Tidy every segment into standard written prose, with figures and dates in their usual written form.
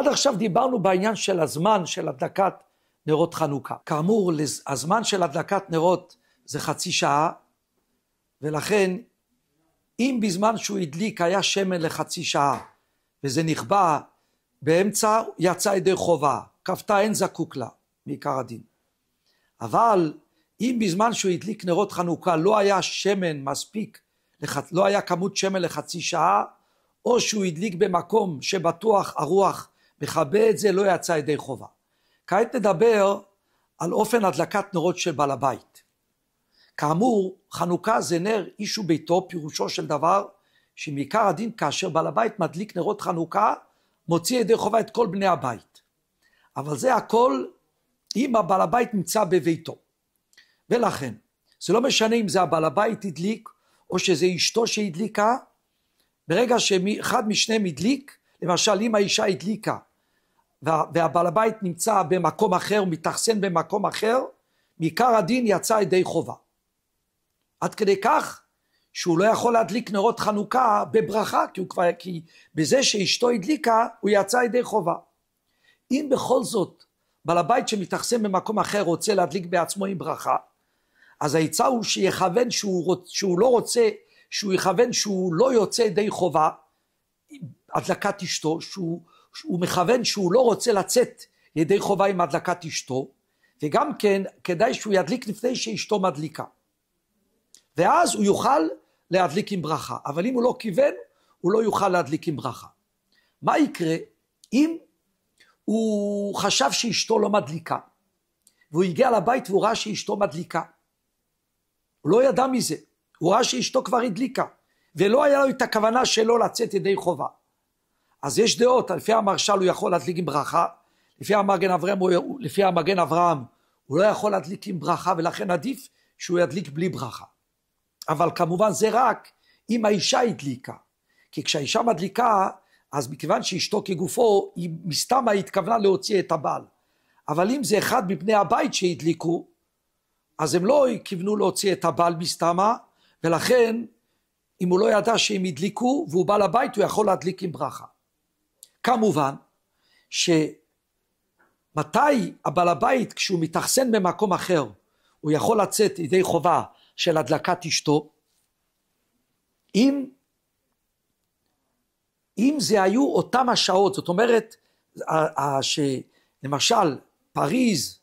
עד עכשיו דיברנו בעניין של הזמן של הדלקת נרות חנוכה. כאמור, הזמן של הדלקת נרות זה חצי שעה, ולכן אם בזמן שהוא הדליק היה שמן לחצי שעה, וזה נכבה באמצע, יצא ידי חובה, כפתה אין זקוק לה, מעיקר הדין. אבל אם בזמן שהוא הדליק נרות חנוכה לא היה שמן מספיק, לא היה כמות שמן לחצי שעה, או שהוא הדליק במקום שבטוח הרוח מכבה את זה, לא יצא ידי חובה. כעת נדבר על אופן הדלקת נרות של בעל הבית. כאמור, חנוכה זה נר איש וביתו, פירושו של דבר שמעיקר הדין כאשר בעל הבית מדליק נרות חנוכה, מוציא ידי חובה את כל בני הבית. אבל זה הכל אם הבעל הבית נמצא בביתו. ולכן, זה לא משנה אם זה הבעל הבית הדליק, או שזה אשתו שהדליקה, ברגע שאחד משניהם הדליק, למשל אם האישה הדליקה, והבעל הבית נמצא במקום אחר, מתאכסן במקום אחר, מעיקר הדין יצא ידי חובה. עד כדי כך שהוא לא יכול להדליק נרות חנוכה בברכה, כי בזה שאשתו הדליקה הוא יצא ידי חובה. אם בכל זאת בעל הבית שמתאכסן במקום אחר רוצה להדליק בעצמו עם ברכה, אז העצה הוא שיכוון שהוא לא רוצה, שהוא יכוון שהוא לא יוצא ידי חובה, הדלקת אשתו, שהוא מכוון שהוא לא רוצה לצאת ידי חובה עם הדלקת אשתו, וגם כן כדאי שהוא ידליק לפני שאשתו מדליקה. ואז הוא יוכל להדליק עם ברכה, אבל אם הוא לא כיוון, הוא לא יוכל להדליק עם ברכה. מה יקרה אם הוא חשב שאשתו לא מדליקה, והוא הגיע לבית והוא ראה שאשתו מדליקה? הוא לא ידע מזה, הוא ראה שאשתו כבר הדליקה, ולא היה לו את הכוונה שלו לצאת ידי חובה. אז יש דעות, לפי המרש"ל הוא יכול להדליק עם ברכה, לפי המגן אברהם הוא לא יכול להדליק עם ברכה, ולכן עדיף שהוא ידליק בלי ברכה. אבל כמובן זה רק אם האישה הדליקה, כי כשהאישה מדליקה, אז מכיוון שאשתו כגופו, היא מסתמה התכוונה להוציא את הבעל. אבל אם זה אחד מבני הבית שהדליקו, אז הם לא כיוונו להוציא את הבעל מסתמה, ולכן אם הוא לא ידע שהם הדליקו, והוא בא לבית, הוא יכול להדליק עם ברכה. כמובן, שמתי הבעל הבית, כשהוא מתאכסן במקום אחר, הוא יכול לצאת ידי חובה של הדלקת אשתו, אם זה היו אותם השעות, זאת אומרת, שלמשל פריז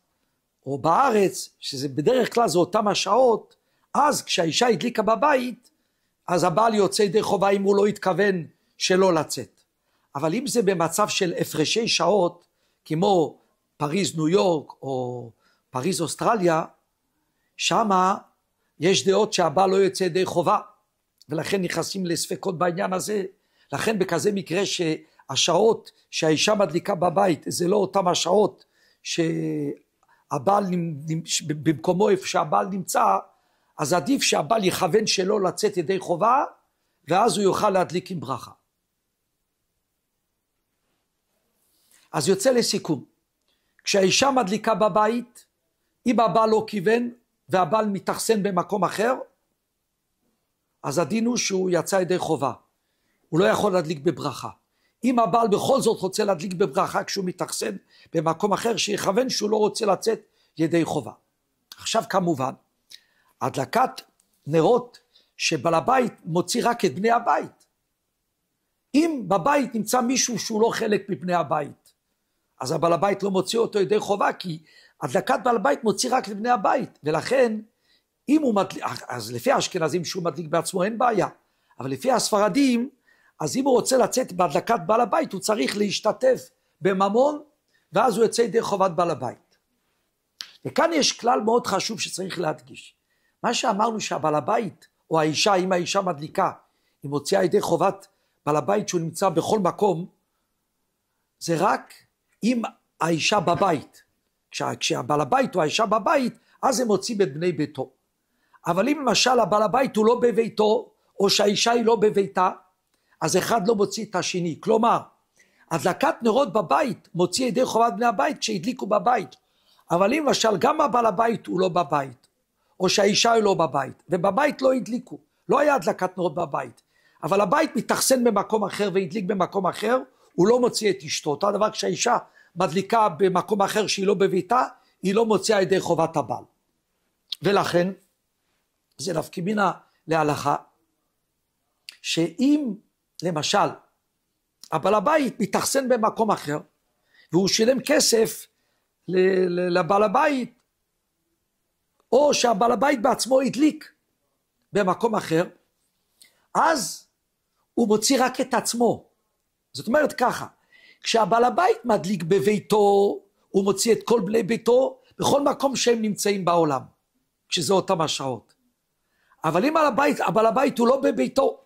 או בארץ, שזה בדרך כלל זה אותם השעות, אז כשהאישה הדליקה בבית, אז הבעל יוצא ידי חובה אם הוא לא התכוון שלא לצאת. אבל אם זה במצב של הפרשי שעות, כמו פריז ניו יורק או פריז אוסטרליה, שמה יש דעות שהבעל לא יוצא ידי חובה, ולכן נכנסים לספקות בעניין הזה. לכן בכזה מקרה שהשעות שהאישה מדליקה בבית, זה לא אותם השעות שהבעל במקומו איפה שהבעל נמצא, אז עדיף שהבעל יכוון שלא לצאת ידי חובה, ואז הוא יוכל להדליק עם ברכה. אז יוצא לסיכום, כשהאישה מדליקה בבית, אם הבעל לא כיוון, והבעל מתאכסן במקום אחר, אז הדין הוא שהוא יצא ידי חובה. הוא לא יכול להדליק בברכה. אם הבעל בכל זאת רוצה להדליק בברכה כשהוא מתאכסן במקום אחר, שיכוון שהוא לא רוצה לצאת ידי חובה. עכשיו כמובן, הדלקת נרות שבעל הבית מוציא רק את בני הבית. אם בבית נמצא מישהו שהוא לא חלק מבני הבית, אז הבעל הבית לא מוציא אותו ידי חובה, כי הדלקת בעל הבית מוציא רק לבני הבית, ולכן אם הוא מדליק, אז לפי האשכנזים שהוא מדליק בעצמו אין בעיה, אבל לפי הספרדים, אז אם הוא רוצה לצאת בהדלקת בעל הבית, הוא צריך להשתתף בממון, ואז הוא יוצא ידי חובת בעל הבית. וכאן יש כלל מאוד חשוב שצריך להדגיש. מה שאמרנו שהבעל הבית, או האישה, אם האישה מדליקה, היא מוציאה ידי חובת בעל הבית שהוא נמצא בכל מקום, זה רק אם האישה בבית. כשהבעל הבית או האישה בבית, אז הם מוצאים את בני ביתו. אבל אם למשל הבעל הבית הוא לא בביתו, או שהאישה היא לא בביתה, אז אחד לא מוציא את השני. כלומר, הדלקת נרות בבית מוציא ידי חובת בני הבית כשהדליקו בבית. אבל אם למשל גם הבעל הבית הוא לא בבית, או שהאישה היא לא בבית, ובבית לא הדליקו, לא היה הדלקת נרות בבית, אבל הבית מתאכסן במקום אחר והדליק במקום אחר, הוא לא מוציא את אשתו. אותו הדבר כשהאישה מדליקה במקום אחר שהיא לא בביתה, היא לא מוציאה ידי חובת הבעל. ולכן זה נפקא מינה להלכה, שאם למשל הבעל הבית מתאכסן במקום אחר, והוא שילם כסף לבעל הבית, או שהבעל הבית בעצמו הדליק במקום אחר, אז הוא מוציא רק את עצמו. זאת אומרת ככה, כשהבעל הבית מדליק בביתו, הוא מוציא את כל בני ביתו, בכל מקום שהם נמצאים בעולם, כשזה אותם השעות. אבל אם הבעל הבית הוא לא בביתו,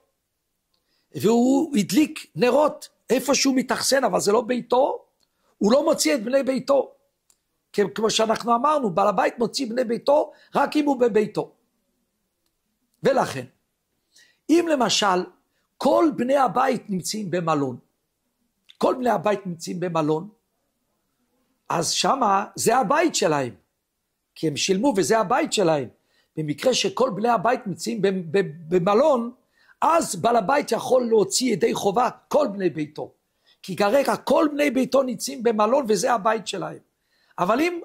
והוא הדליק נרות איפה שהוא מתאכסן, אבל זה לא ביתו, הוא לא מוציא את בני ביתו. כמו שאנחנו אמרנו, בעל הבית מוציא בני ביתו, רק אם הוא בביתו. ולכן, אם למשל, כל בני הבית נמצאים במלון, כל בני הבית נמצאים במלון, אז שמה זה הבית שלהם, כי הם שילמו וזה הבית שלהם. במקרה שכל בני הבית נמצאים במלון, אז בעל הבית יכול להוציא ידי חובה כל בני ביתו. כי כרגע כל בני ביתו נמצאים במלון וזה הבית שלהם. אבל אם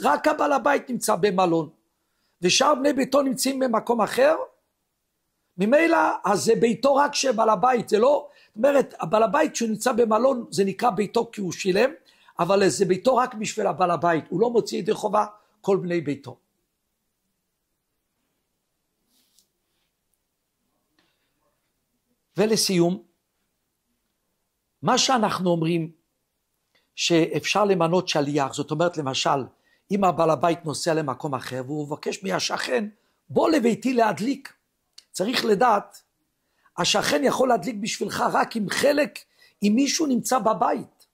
רק הבעל הבית נמצא במלון, ושאר בני ביתו נמצאים במקום אחר, ממילא אז זה ביתו רק של בעל הבית, זה לא, זאת אומרת, הבעל הבית שהוא נמצא במלון זה נקרא ביתו כי הוא שילם, אבל זה ביתו רק בשביל הבעל הבית, הוא לא מוציא ידי חובה כל בני ביתו. ולסיום, מה שאנחנו אומרים שאפשר למנות שליח, זאת אומרת למשל, אם הבעל הבית נוסע למקום אחר והוא מבקש מהשכן, בוא לביתי להדליק. צריך לדעת, השכן יכול להדליק בשבילך רק אם מישהו נמצא בבית.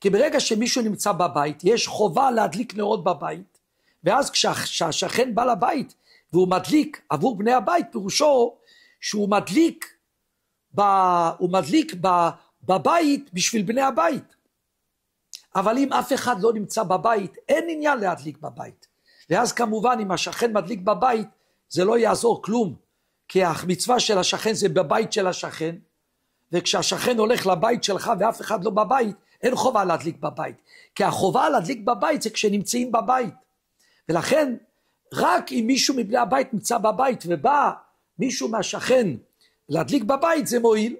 כי ברגע שמישהו נמצא בבית, יש חובה להדליק נרות בבית, ואז כשהשכן בא לבית והוא מדליק עבור בני הבית, פירושו שהוא מדליק בבית בשביל בני הבית. אבל אם אף אחד לא נמצא בבית, אין עניין להדליק בבית. ואז כמובן אם השכן מדליק בבית, זה לא יעזור כלום, כי המצווה של השכן זה בבית של השכן, וכשהשכן הולך לבית שלך ואף אחד לא בבית, אין חובה להדליק בבית. כי החובה להדליק בבית זה כשנמצאים בבית. ולכן, רק אם מישהו מבני הבית נמצא בבית, ובא מישהו מהשכן להדליק בבית, זה מועיל.